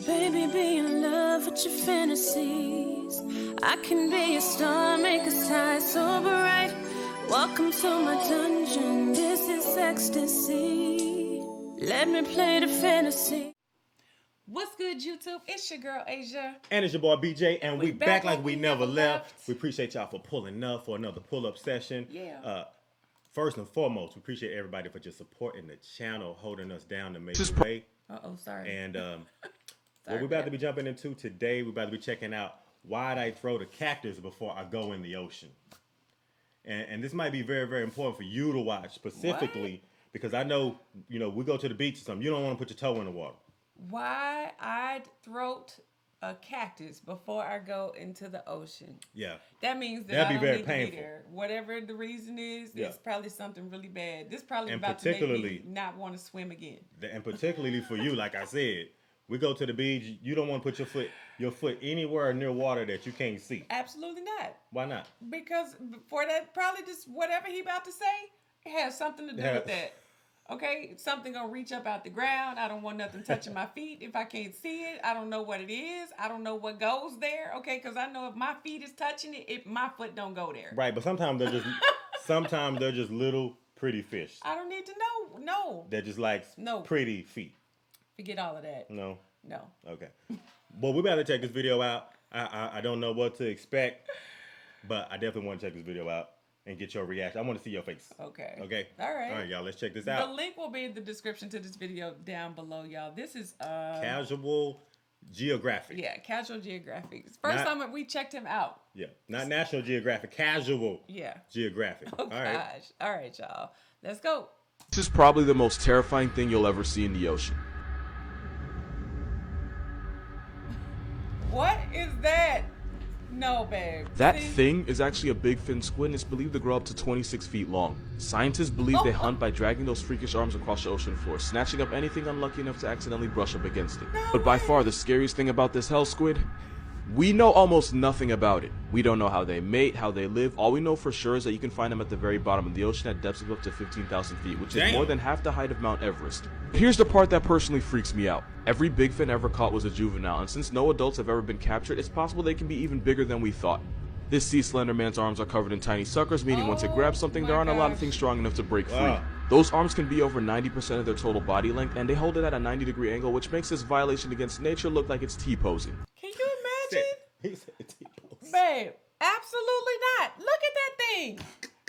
Baby, be in love with your fantasies. I can be a star, make a side so bright. Welcome to my dungeon, this is ecstasy. Let me play the fantasy. What's good, YouTube? It's your girl, Asia. And it's your boy, BJ, and we back like we never left. We appreciate y'all for pulling up for another pull-up session. Yeah. First and foremost, we appreciate everybody for just supporting the channel, holding us down the major way. Sorry. And what we're about to be jumping into today, we're about to be checking out why'd I throw the cactus before I go in the ocean. And this might be very, very important for you to watch specifically because I know, we go to the beach or something. You don't want to put your toe in the water. Why I'd throat a cactus before I go into the ocean. Yeah. That means that That'd I be don't very need painful. to be there. Whatever the reason is, Yeah. it's probably something really bad. This probably And about to make particularly- me not want to swim again. And particularly for you, like I said, we go to the beach. You don't want to put your foot anywhere near water that you can't see. Absolutely not. Why not? Because for that, probably just whatever he about to say, it has something to do with that. Okay, something gonna reach up out the ground. I don't want nothing touching my feet if I can't see it. I don't know what it is. I don't know what goes there. Okay, because I know if my feet is touching it, if my foot don't go there. Right, but sometimes they're just little pretty fish. I don't need to know. No, They're just like pretty feet. forget all of that. No. No. Okay. Well, we better check this video out. I don't know what to expect, but I definitely want to check this video out and get your reaction. I want to see your face. Okay. Okay. All right. All right, y'all. Let's check this The out. link will be in the description to this video down below, y'all. This is Casual Geographic. Yeah, Casual Geographic. First time we checked him out. Yeah, not National Geographic. Casual. Yeah. Geographic. Oh, All right. gosh. All right, y'all. Let's go. This is probably the most terrifying thing you'll ever see in the ocean. What is that? No, babe. That See? thing is actually a big fin squid and it's believed to grow up to 26 feet long. Scientists believe they hunt by dragging those freakish arms across the ocean floor, snatching up anything unlucky enough to accidentally brush up against it. But by far the scariest thing about this hell squid, we know almost nothing about it. We don't know how they mate, how they live. All we know for sure is that you can find them at the very bottom of the ocean at depths of up to 15,000 feet, which is more than half the height of Mount Everest. Here's the part that personally freaks me out. Every big fin ever caught was a juvenile, and since no adults have ever been captured, it's possible they can be even bigger than we thought. This sea slender man's arms are covered in tiny suckers, meaning once it grabs something, there aren't a lot of things strong enough to break free. Those arms can be over 90% of their total body length, and they hold it at a 90-degree angle, which makes this violation against nature look like it's T-posing. Can you imagine? He said T-pose. Babe, absolutely not. Look at that thing.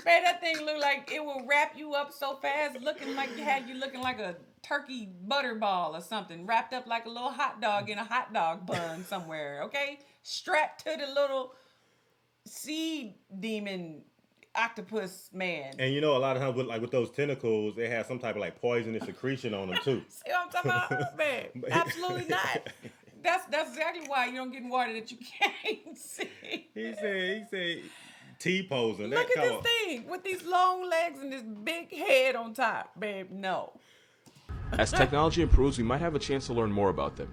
Babe, that thing look like it will wrap you up so fast, looking like you looking like a turkey butterball or something, wrapped up like a little hot dog in a hot dog bun somewhere, okay? Strapped to the little sea demon octopus man. And a lot of times with those tentacles, they have some type of like poisonous secretion on them too. See what I'm talking about? Babe, absolutely not. That's exactly why you don't get in water that you can't see. He said T-posing. Look at this thing with these long legs and this big head on top, babe. No. As technology improves, we might have a chance to learn more about them.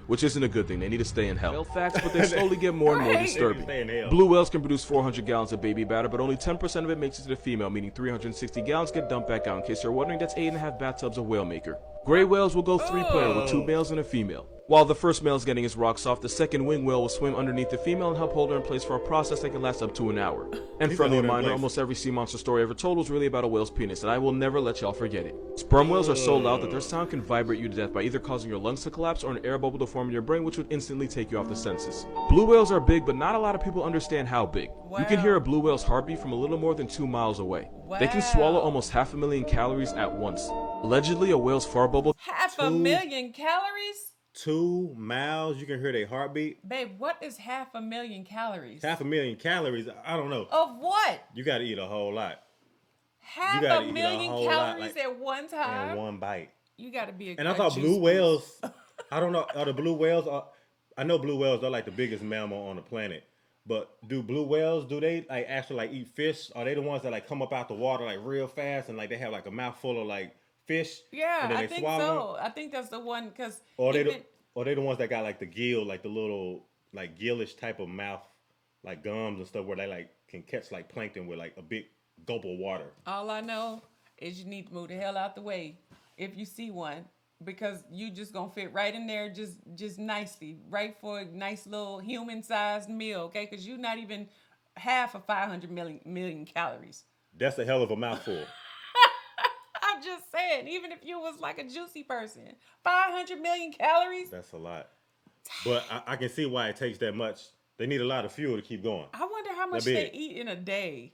Which isn't a good thing, they need to stay in hell. Whale facts, but they slowly get more and more disturbing. Stay in hell. Blue whales can produce 400 gallons of baby batter, but only 10% of it makes it to the female, meaning 360 gallons get dumped back out. In case you're wondering, that's 8.5 bathtubs of whale maker. Gray whales will go 3-player with 2 males and a female. While the first male is getting his rocks off, the second wing whale will swim underneath the female and help hold her in place for a process that can last up to an hour. And friendly reminder, almost every sea monster story ever told was really about a whale's penis, and I will never let y'all forget it. Sperm whales are so loud that their sound can vibrate you to death by either causing your lungs to collapse or an air bubble to form in your brain, which would instantly take you off the senses. Blue whales are big, but not a lot of people understand how big. You can hear a blue whale's heartbeat from a little more than 2 miles away. They can swallow almost 500,000 calories at once. Allegedly, a whale's fart bubble... 500,000 calories? 2 miles, you can hear their heartbeat. Babe, what is 500,000 calories? 500,000 calories, I don't know. Of what? You got to eat a whole lot. 500,000 calories at one time? In one bite. You got to be a And I thought blue whales, I don't know, are the blue whales, I know blue whales are like the biggest mammal on the planet. But do blue whales, do they like actually like eat fish? Are they the ones that like come up out the water like real fast and like they have like a mouthful of like fish? Yeah, and then I they think swallow so. I think that's the one because. Or they the ones that got like the gill, like the little like gillish type of mouth, like gums and stuff where they like can catch like plankton with like a big gulp of water. All I know is you need to move the hell out the way if you see one because you just gonna fit right in there, just nicely, right for a nice little human-sized meal, okay? Because you're not even half of 500 million calories. That's a hell of a mouthful. I'm just saying, even if you was like a juicy person, 500 million calories. That's a lot. But I can see why it takes that much. They need a lot of fuel to keep going. I wonder how much they eat in a day.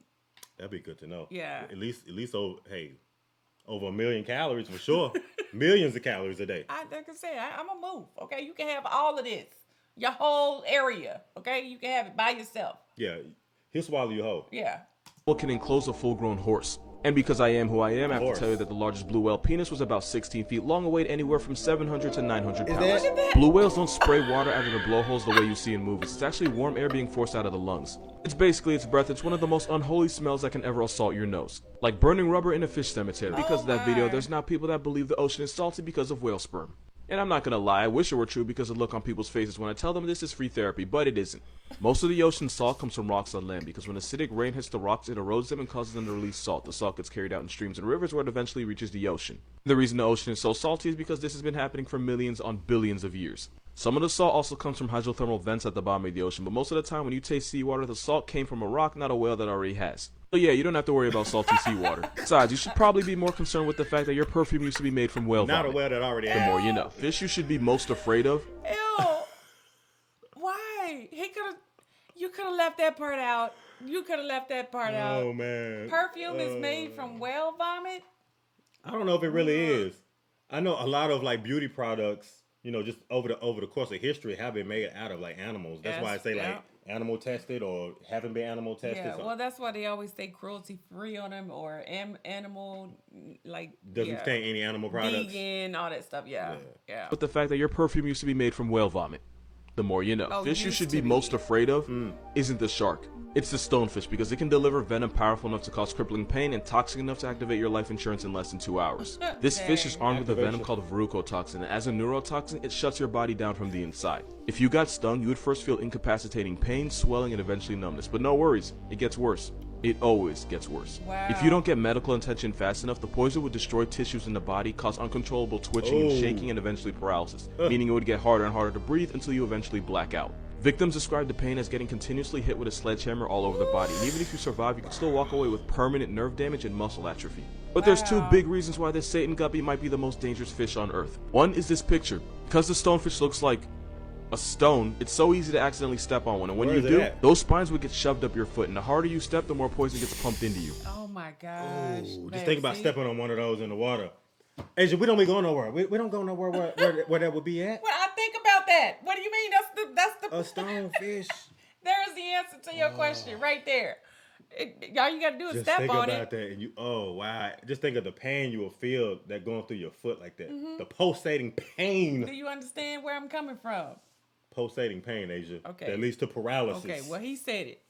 That'd be good to know. Yeah. At least over 1 million calories for sure. Millions of calories a day. Like I said, I'm gonna move. Okay, you can have all of this, your whole area. Okay, you can have it by yourself. Yeah, he'll swallow you whole. Yeah. What can enclose a full-grown horse? And because I am who I am, I have Horse. to tell you that the largest blue whale penis was about 16 feet long and weighed anywhere from 700 to 900 pounds. that- Look at that. Blue whales don't spray water out of their blowholes the way you see in movies. It's actually warm air being forced out of the lungs. It's basically its breath. It's one of the most unholy smells that can ever assault your nose. Like burning rubber in a fish cemetery. Because of that video, my. there's now people that believe the ocean is salty because of whale sperm. And I'm not gonna lie, I wish it were true because of the look on people's faces when I tell them this is free therapy, but it isn't. Most of the ocean's salt comes from rocks on land because when acidic rain hits the rocks, it erodes them and causes them to release salt. The salt gets carried out in streams and rivers where it eventually reaches the ocean. The reason the ocean is so salty is because this has been happening for millions on billions of years. Some of the salt also comes from hydrothermal vents at the bottom of the ocean, but most of the time when you taste seawater, the salt came from a rock, not a whale that already has. So yeah, you don't have to worry about salty seawater. Besides, you should probably be more concerned with the fact that your perfume used to be made from whale Not vomit. a whale that already The has. more you know. Fish you should be most afraid of. Ew. Why? You could have left that part out. You could have left that part out. Oh man. Perfume is made from whale vomit. I don't know if it really is. I know a lot of like beauty products, just over the course of history have been made out of like animals. That's why I Yes, say yeah. like animal tested or haven't been animal tested. Yeah, So well, that's why they always say cruelty free on them or animal like doesn't contain any animal products. vegan, all that stuff. Yeah. But the fact that your perfume used to be made from whale vomit. The more you know. Oh, Fish you used should to be be. most afraid of isn't the shark. It's the stonefish because it can deliver venom powerful enough to cause crippling pain and toxic enough to activate your life insurance in less than 2 hours. This fish is armed with a venom called verrucotoxin, and as a neurotoxin, it shuts your body down from the inside. If you got stung, you would first feel incapacitating pain, swelling, and eventually numbness. But no worries, it gets worse. It always gets worse. Wow. If you don't get medical attention fast enough, the poison would destroy tissues in the body, cause uncontrollable twitching and shaking, and eventually paralysis, meaning it would get harder and harder to breathe until you eventually black out. Victims describe the pain as getting continuously hit with a sledgehammer all over the body, and even if you survive, you can still walk away with permanent nerve damage and muscle atrophy. But there's two big reasons why this Satan guppy might be the most dangerous fish on Earth. One is this picture. Because the stonefish looks like a stone, it's so easy to accidentally step on one, and when Where you is it do, at? those spines would get shoved up your foot, and the harder you step, the more poison gets pumped into you. Oh my gosh. Ooh, babe, just think about see? stepping on one of those in the water. Asia, we don't be going nowhere. We don't go nowhere where that would be at. Well, I think about that. What do you mean? That's the A stonefish. There's the answer to your question right there. All you gotta do is Just step think on about it. that, and wow! Just think of the pain you will feel that going through your foot like that. Mm-hmm. The pulsating Do pain, you understand where I'm coming from? pulsating pain, Asia. Okay. That leads to paralysis. Okay, well he said it.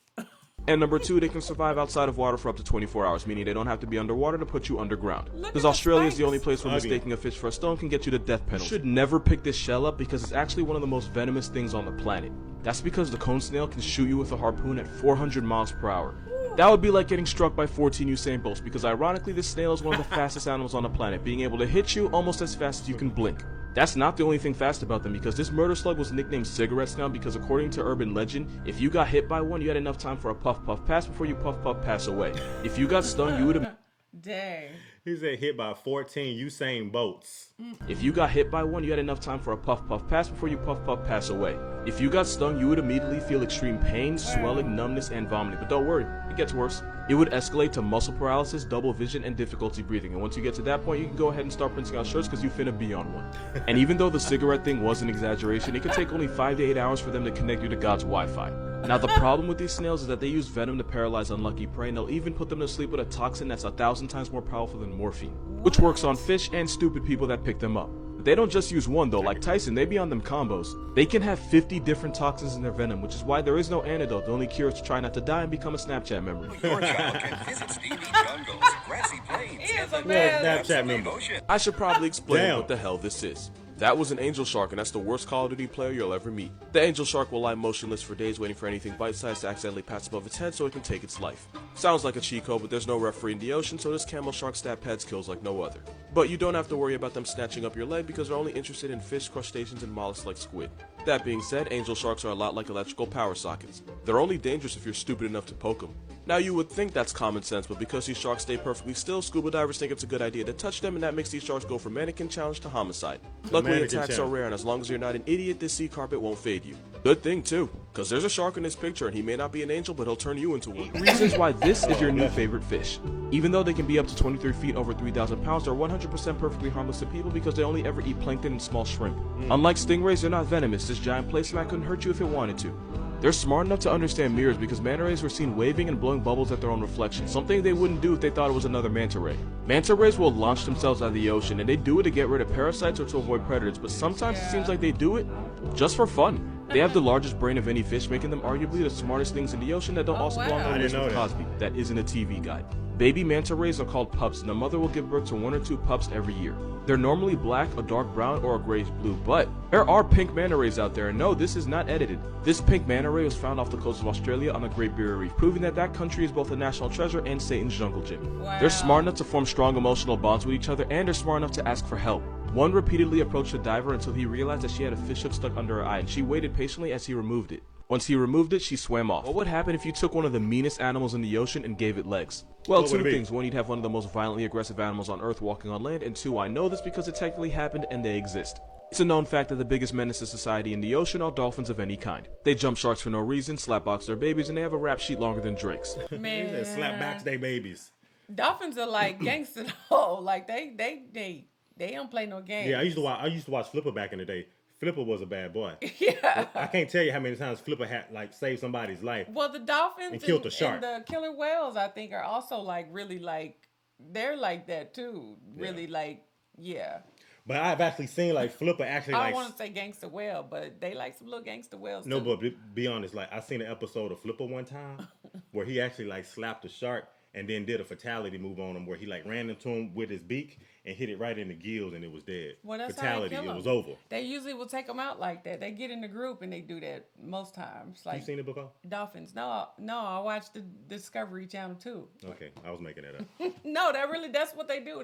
And number two, they can survive outside of water for up to 24 hours, meaning they don't have to be underwater to put you underground. Look at Because the Australia is the spikes. only place where Ugly. mistaking a fish for a stone can get you the death penalty. You should never pick this shell up because it's actually one of the most venomous things on the planet. That's because the cone snail can shoot you with a harpoon at 400 miles per hour. That would be like getting struck by 14 Usain Bolts because ironically this snail is one of the fastest animals on the planet, being able to hit you almost as fast as you can blink. That's not the only thing fast about them because this murder slug was nicknamed cigarette snail because according to urban legend, if you got hit by one, you had enough time for a puff puff pass before you puff puff pass away. If you got stung, you would have Dang. He said hit by 14 Usain Bolts. If you got hit by one, you had enough time for a puff puff pass before you puff puff pass away. If you got stung, you would immediately feel extreme pain, swelling, numbness, and vomiting. But don't worry, it gets worse. It would escalate to muscle paralysis, double vision, and difficulty breathing. And once you get to that point, you can go ahead and start printing out shirts because you finna be on one. And even though the cigarette thing was an exaggeration, it could take only 5 to 8 hours for them to connect you to God's Wi-Fi. Now the problem with these snails is that they use venom to paralyze unlucky prey, and they'll even put them to sleep with a toxin that's 1,000 times more powerful than morphine, which works on fish and stupid people that pick them up. But they don't just use one though, like Tyson, they be on them combos. They can have 50 different toxins in their venom, which is why there is no antidote. The only cure is to try not to die and become a Snapchat memory. Your child can visit steamy jungles, grassy plains, He is a and man. Snapchat member. ocean. I should probably explain Damn. what the hell this is. That was an angel shark, and that's the worst Call of Duty player you'll ever meet. The angel shark will lie motionless for days waiting for anything bite-sized to accidentally pass above its head so it can take its life. Sounds like a cheat code, but there's no referee in the ocean, so this camel shark stat pad kills like no other. But you don't have to worry about them snatching up your leg because they're only interested in fish, crustaceans, and mollusks like squid. That being said, angel sharks are a lot like electrical power sockets. They're only dangerous if you're stupid enough to poke them. Now you would think that's common sense, but because these sharks stay perfectly still, scuba divers think it's a good idea to touch them, and that makes these sharks go from mannequin challenge to homicide. Luckily, Mannequin attacks are challenge. rare, and as long as you're not an idiot, this sea carpet won't fade you. Good thing too, because there's a shark in this picture, and he may not be an angel, but he'll turn you into one. Reasons why this is your new favorite fish. Even though they can be up to 23 feet over 3,000 pounds, they're 100% perfectly harmless to people because they only ever eat plankton and small shrimp. Unlike stingrays, they're not venomous. This giant placemat couldn't hurt you if it wanted to. They're smart enough to understand mirrors because manta rays were seen waving and blowing bubbles at their own reflection, something they wouldn't do if they thought it was another manta ray. Manta rays will launch themselves out of the ocean, and they do it to get rid of parasites or to avoid predators, but sometimes it seems like they do it just for fun. They have the largest brain of any fish, making them arguably the smartest things in the ocean that don't also belong I on the didn't list know with that. Cosby. That isn't a TV guide. Baby manta rays are called pups, and the mother will give birth to 1 or 2 pups every year. They're normally black, a dark brown, or a grayish blue, but there are pink manta rays out there, and no, this is not edited. This pink manta ray was found off the coast of Australia on the Great Barrier Reef, proving that that country is both a national treasure and Satan's jungle gym. Wow. They're smart enough to form strong emotional bonds with each other, and they're smart enough to ask for help. One repeatedly approached the diver until he realized that she had a fish hook stuck under her eye, and she waited patiently as he removed it. Once he removed it, she swam off. What would happen if you took one of the meanest animals in the ocean and gave it legs? Well, What would two it be? things. One, you'd have one of the most violently aggressive animals on Earth walking on land, and two, I know this because it technically happened and they exist. It's a known fact that the biggest menace to society in the ocean are dolphins of any kind. They jump sharks for no reason, slapbox their babies, and they have a rap sheet longer than Drake's. He said Man, slap back their babies. dolphins are like gangster though. Like they don't play no games. Yeah, I used to watch Flipper back in the day. Flipper was a bad boy. Yeah. I can't tell you how many times Flipper had like saved somebody's life. Well, the dolphins And killed the shark. and the killer whales, I think, are also like really like they're like that too. Really like yeah. But I've actually seen like Flipper actually I like don't want to say gangster whale, but they like some little gangster whales no, too. but be honest, like I seen an episode of Flipper one time where he actually like slapped a shark and then did a fatality move on him where he like ran into him with his beak and hit it right in the gills and it was dead. Well, that's fatality, how they kill it 'em. was over. They usually will take them out like that. They get in a group and they do that most times. Like You seen it before? dolphins. No, I watched the Discovery Channel too. Okay, I was making that up. No, that's what they do.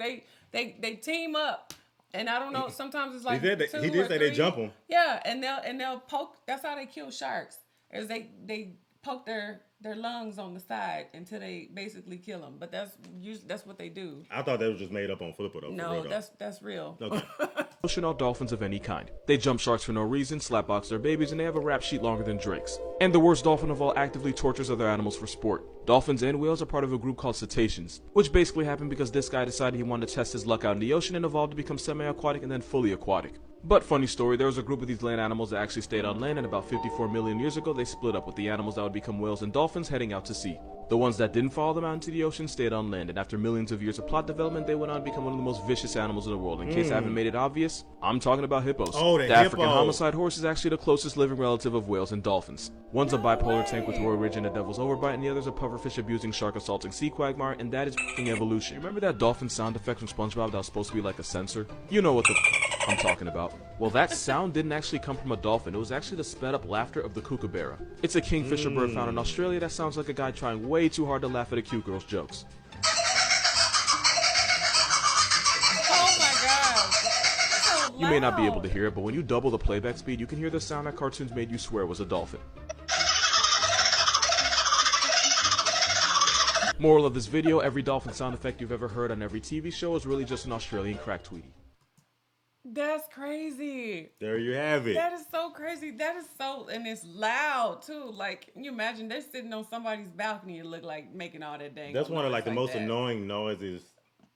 They team up. And I don't know. Sometimes it's like He did two say or they three. jump 'em. Yeah, and they'll poke. That's how they kill sharks. Is they poke their lungs on the side until they basically kill them. But that's what they do. I thought that was just made up on Flipper though. for No, real, though. that's real. Okay. Ocean are dolphins of any kind. They jump sharks for no reason, slapbox their babies, and they have a rap sheet longer than Drake's. And the worst dolphin of all actively tortures other animals for sport. Dolphins and whales are part of a group called cetaceans, which basically happened because this guy decided he wanted to test his luck out in the ocean and evolved to become semi-aquatic and then fully aquatic. But funny story, there was a group of these land animals that actually stayed on land, and about 54 million years ago they split up, with the animals that would become whales and dolphins heading out to sea. The ones that didn't follow them out into the ocean stayed on land, and after millions of years of plot development, they went on to become one of the most vicious animals in the world. In case I haven't made it obvious, I'm talking about hippos. Oh, the African hippo. homicide horse is actually the closest living relative of whales and dolphins. One's a bipolar tank with Roy Ridge and a devil's overbite, and the other's a pufferfish abusing shark assaulting sea quagmire, and that is f***ing evolution. Remember that dolphin sound effect from SpongeBob that was supposed to be like a sensor? You know what the I'm talking about. Well, that sound didn't actually come from a dolphin. It was actually the sped up laughter of the kookaburra. It's a kingfisher bird found in Australia that sounds like a guy trying way too hard to laugh at a cute girl's jokes. Oh my god. So You may not be able loud. to hear it, but when you double the playback speed, you can hear the sound that cartoons made you swear was a dolphin. Moral of this video, every dolphin sound effect you've ever heard on every TV show is really just an Australian crack Tweety. That's crazy. There you have it. That is so crazy. That is so, and it's loud too. Like, can you imagine they're sitting on somebody's balcony and look like making all that dang. That's one of noise like the most that. annoying noises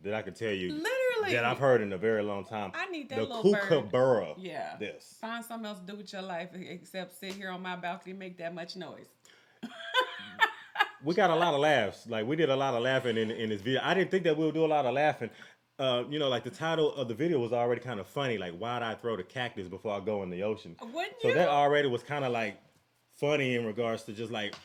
that I can tell you. Literally. That I've heard in a very long time. I need that the little bird. kookaburra. Yeah. This. Find something else to do with your life except sit here on my balcony and make that much noise. We got a lot of laughs. Like we did a lot of laughing in this video. I didn't think that we would do a lot of laughing. Like the title of the video was already kind of funny. Like, why'd I throw the cactus before I go in the ocean? Wouldn't So you? that already was kind of like funny in regards to just like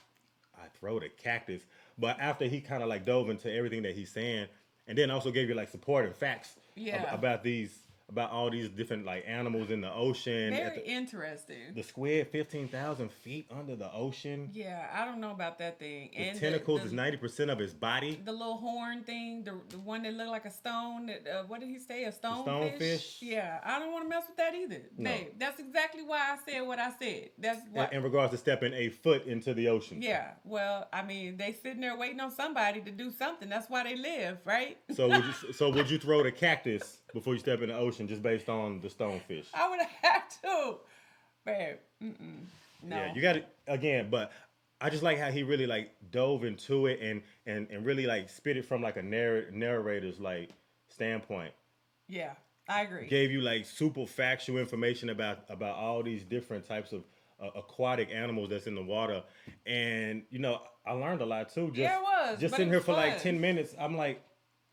I throw the cactus. But after he kind of like dove into everything that he's saying, and then also gave you like supporting facts Yeah. about these about all these different like animals in the ocean. Very interesting. The squid, 15,000 feet under the ocean. Yeah, I don't know about that thing. The tentacles is 90% of his body. The little horn thing, the one that looked like a stone. That, what did he say? A stonefish? Stonefish. Yeah, I don't want to mess with that either. No. Babe, that's exactly why I said what I said. That's why. In regards to stepping a foot into the ocean. Yeah, well, I mean, they sitting there waiting on somebody to do something. That's why they live, right? So would you throw the cactus before you step in the ocean just based on the stonefish? I would have to, babe. No. Yeah, you got it again, but I just like how he really like dove into it and really like spit it from like a narrator's like standpoint. Yeah, I agree. Gave you like super factual information about all these different types of aquatic animals that's in the water, and you know I learned a lot too. Just, Yeah, it was, just but sitting it here was for like fun. 10 minutes. I'm like,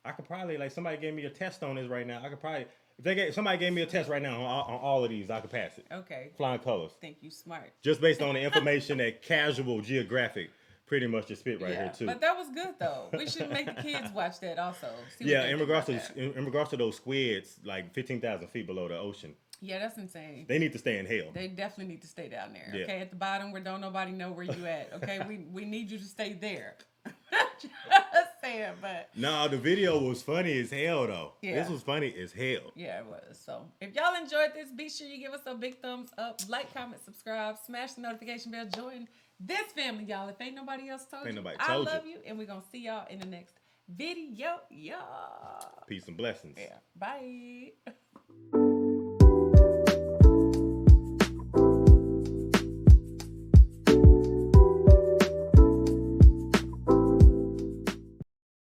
I could probably like somebody gave me a test on this right now. I could probably if somebody gave me a test right now on all of these, I could pass it. Okay. Flying colors. Think you smart. Just based on the information that Casual Geographic pretty much just spit right here too. But that was good though. We should make the kids watch that also. See what Yeah, they in think regards to about that. in regards to those squids, like 15,000 feet below the ocean, Yeah, that's insane. they need to stay in hell. They definitely need to stay down there. Yeah. Okay, at the bottom where don't nobody know where you at. Okay, we need you to stay there. Just saying, but No, the video was funny as hell though. Yeah. This was funny as hell. yeah, it was. So if y'all enjoyed this, be sure you give us a big thumbs up, like, comment, subscribe, smash the notification bell, join this family, y'all. If ain't nobody else told Ain't you, nobody I told love you, and we're gonna see y'all in the next video. Yeah. Peace and blessings. Yeah. Bye.